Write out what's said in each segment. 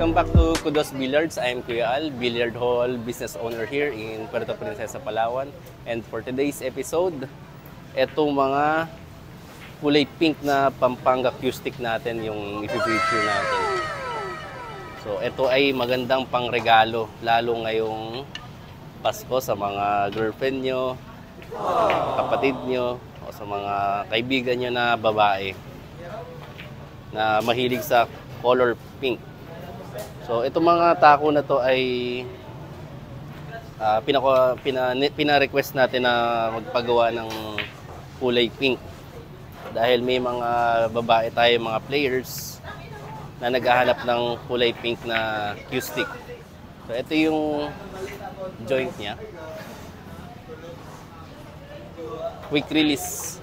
Welcome back to Kudos Billiards. I am Kuya Al, billiard hall business owner here in Puerto Princesa, Palawan. And for today's episode, etong mga kulay pink na Pampanga cue stick natin yung i-feature natin. So ito ay magandang pangregalo, lalo ngayong Pasko sa mga girlfriend nyo, kapatid nyo, o sa mga kaibigan nyo na babae na mahilig sa color pink. So itong mga tako na to ay pina-request natin na magpagawa ng kulay pink dahil may mga babae tayo, mga players na naghahanap ng kulay pink na cue stick. So ito yung joint niya, quick release.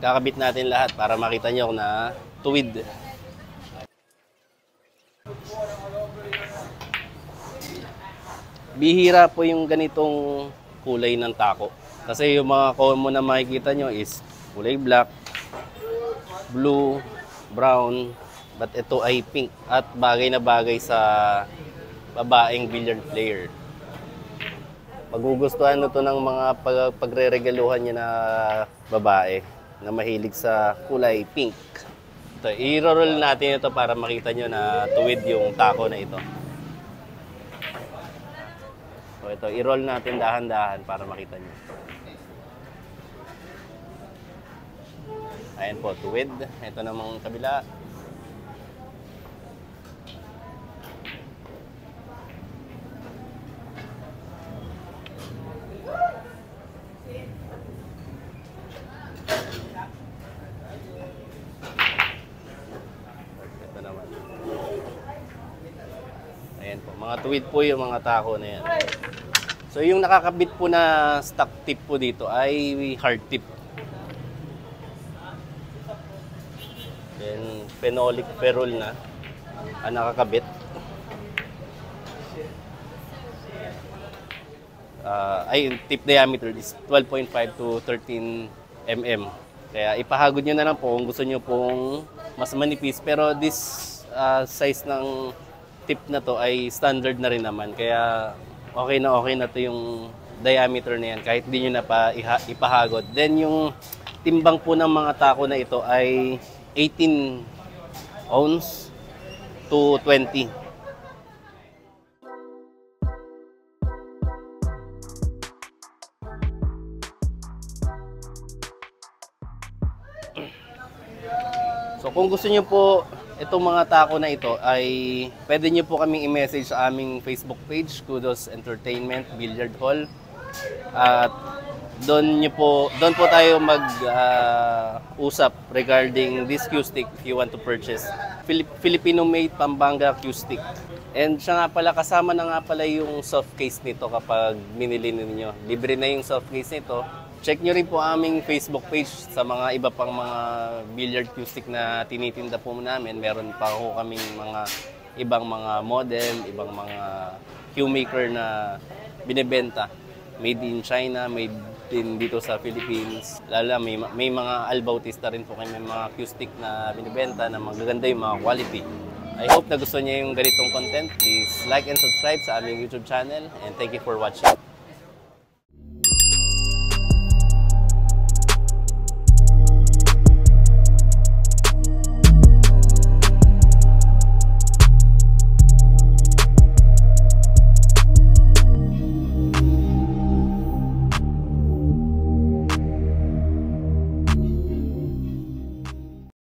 Kakabit natin lahat para makita nyo na tuwid. Bihira po yung ganitong kulay ng tako. Kasi yung mga common na makikita nyo is kulay black, blue, brown, but ito ay pink at bagay na bagay sa babaeng billiard player. Magugustuhan nito ng mga pagre-regaluhan niya na babae na mahilig sa kulay pink. So, i-roll natin ito para makita nyo na tuwid yung tako na ito. So ito, i-roll natin dahan-dahan para makita nyo. Ayan po, tuwid. Ito namang kabila. Ito naman. Ayan po, mga tuwid po yung mga tako na yan. So yung nakakabit po na stock tip po dito ay hard tip. Then phenolic ferrule na ang nakakabit. Ay tip diameter is 12.5 to 13 mm. Kaya ipahagod nyo na lang po kung gusto nyo pong mas manipis. Pero this size ng tip na to ay standard na rin naman. Kaya okay na to yung diameter na yan kahit di nyo na pa ipahagod. Then yung timbang po ng mga tako na ito ay 18 ounce to 20. So kung gusto nyo po itong mga tako na ito ay pwede nyo po kaming i-message sa aming Facebook page, Kudos Entertainment Billiard Hall. At doon po tayo mag-usap regarding this cue stick if you want to purchase. Filipino-made Pampanga cue stick. And siya nga pala, kasama na nga pala yung soft case nito kapag binili ninyo. Libre na yung soft case nito. Check nyo rin po aming Facebook page sa mga iba pang mga billiard cue stick na tinitinda po namin. Meron pa po kaming mga ibang mga model, ibang mga cue maker na binebenta. Made in China, made in dito sa Philippines. Lalo may mga Albautista rin po kami, mga cue stick na binebenta na magaganda yung mga quality. I hope na gusto niyo yung ganitong content. Please like and subscribe sa aming YouTube channel and thank you for watching.